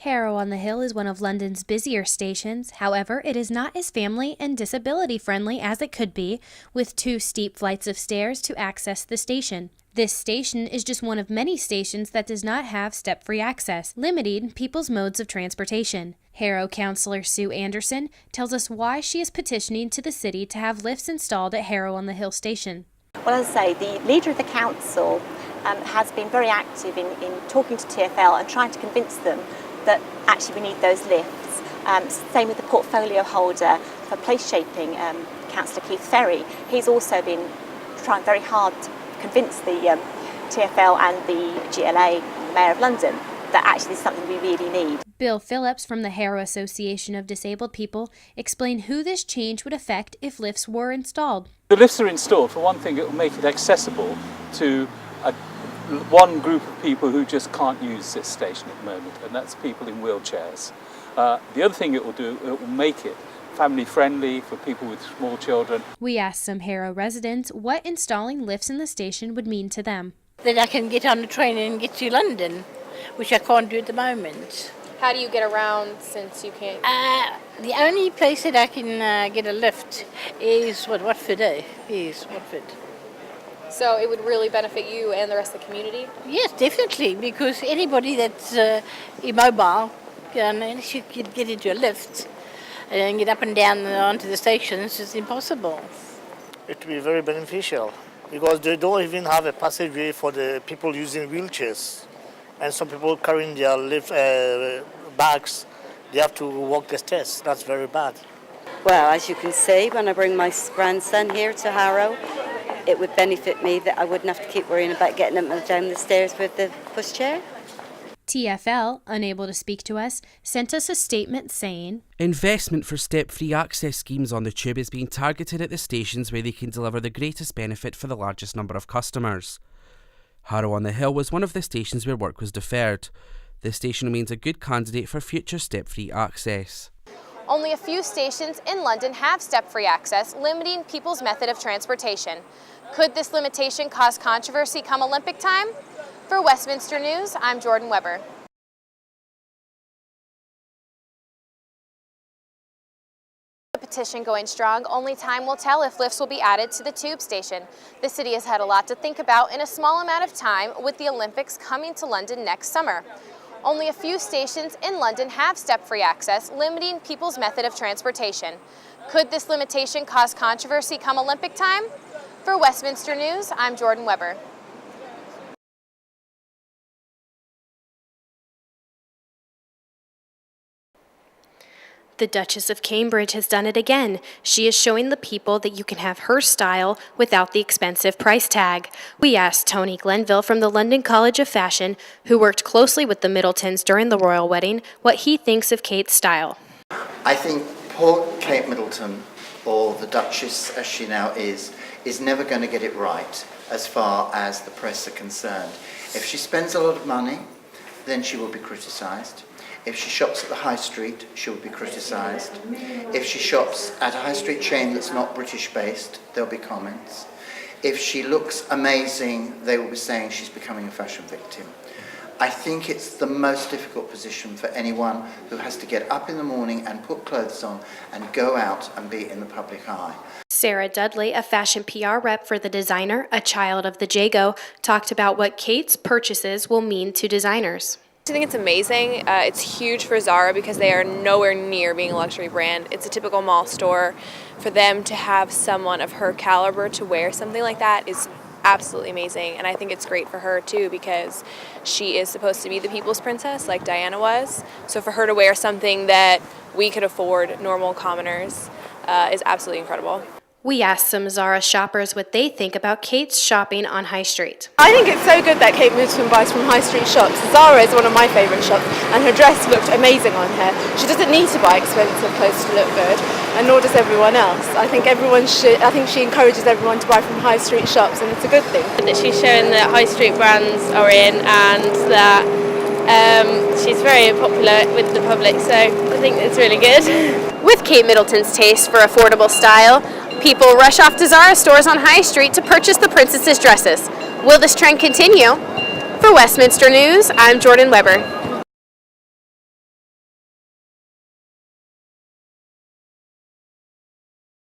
Harrow on the Hill is one of London's busier stations. However, it is not as family and disability friendly as it could be, with 2 steep flights of stairs to access the station. This station is just one of many stations that does not have step-free access, limiting people's modes of transportation. Harrow councillor Sue Anderson tells us why she is petitioning to the city to have lifts installed at Harrow on the Hill station. Well, as I say, the leader of the council has been very active in talking to TfL and trying to convince them that actually we need those lifts. Same with the portfolio holder for place shaping, Councillor Keith Ferry. He's also been trying very hard to convince the TfL and the GLA, the Mayor of London, that actually this is something we really need. Bill Phillips from the Harrow Association of Disabled People explained who this change would affect if lifts were installed. The lifts are installed. For one thing, it will make it accessible to one group of people who just can't use this station at the moment, and that's people in wheelchairs. The other thing it will do, it will make it family friendly for people with small children. We asked some Harrow residents what installing lifts in the station would mean to them. That I can get on the train and get to London, which I can't do at the moment. How do you get around since you can't? The only place that I can get a lift is Watford. Watford. So it would really benefit you and the rest of the community? Yes, definitely, because anybody that's immobile unless you could get into a lift and get up and down onto the stations, it's impossible. It will be very beneficial because they don't even have a passageway for the people using wheelchairs. And some people carrying their lift bags, they have to walk the stairs. That's very bad. Well, as you can see, when I bring my grandson here to Harrow, it would benefit me that I wouldn't have to keep worrying about getting up and down the stairs with the pushchair. TfL, unable to speak to us, sent us a statement saying, "Investment for step-free access schemes on the tube is being targeted at the stations where they can deliver the greatest benefit for the largest number of customers. Harrow on the Hill was one of the stations where work was deferred. This station remains a good candidate for future step-free access." Only a few stations in London have step-free access, limiting people's method of transportation. Could this limitation cause controversy come Olympic time? For Westminster News, I'm Jordan Weber. The petition going strong, only time will tell if lifts will be added to the tube station. The city has had a lot to think about in a small amount of time with the Olympics coming to London next summer. Only a few stations in London have step-free access, limiting people's method of transportation. Could this limitation cause controversy come Olympic time? For Westminster News, I'm Jordan Weber. The Duchess of Cambridge has done it again. She is showing the people that you can have her style without the expensive price tag. We asked Tony Glenville from the London College of Fashion, who worked closely with the Middletons during the royal wedding, what he thinks of Kate's style. I think poor Kate Middleton, or the Duchess as she now is never going to get it right as far as the press are concerned. If she spends a lot of money, then she will be criticised. If she shops at the high street, she will be criticised. If she shops at a high street chain that's not British based, there'll be comments. If she looks amazing, they will be saying she's becoming a fashion victim. I think it's the most difficult position for anyone who has to get up in the morning and put clothes on and go out and be in the public eye. Sarah Dudley, a fashion PR rep for the designer, a child of the Jago, talked about what Kate's purchases will mean to designers. I think it's amazing. It's huge for Zara because they are nowhere near being a luxury brand. It's a typical mall store. For them to have someone of her caliber to wear something like that is absolutely amazing. And I think it's great for her too because she is supposed to be the people's princess like Diana was. So for her to wear something that we could afford, normal commoners, is absolutely incredible. We asked some Zara shoppers what they think about Kate's shopping on High Street. I think it's so good that Kate Middleton buys from high street shops. Zara is one of my favourite shops and her dress looked amazing on her. She doesn't need to buy expensive clothes to look good, and nor does everyone else. I think she encourages everyone to buy from high street shops, and it's a good thing. That she's showing that high street brands are in and that she's very popular with the public, so I think it's really good. With Kate Middleton's taste for affordable style, people rush off to Zara stores on High Street to purchase the princess's dresses. Will this trend continue? For Westminster News, I'm Jordan Weber.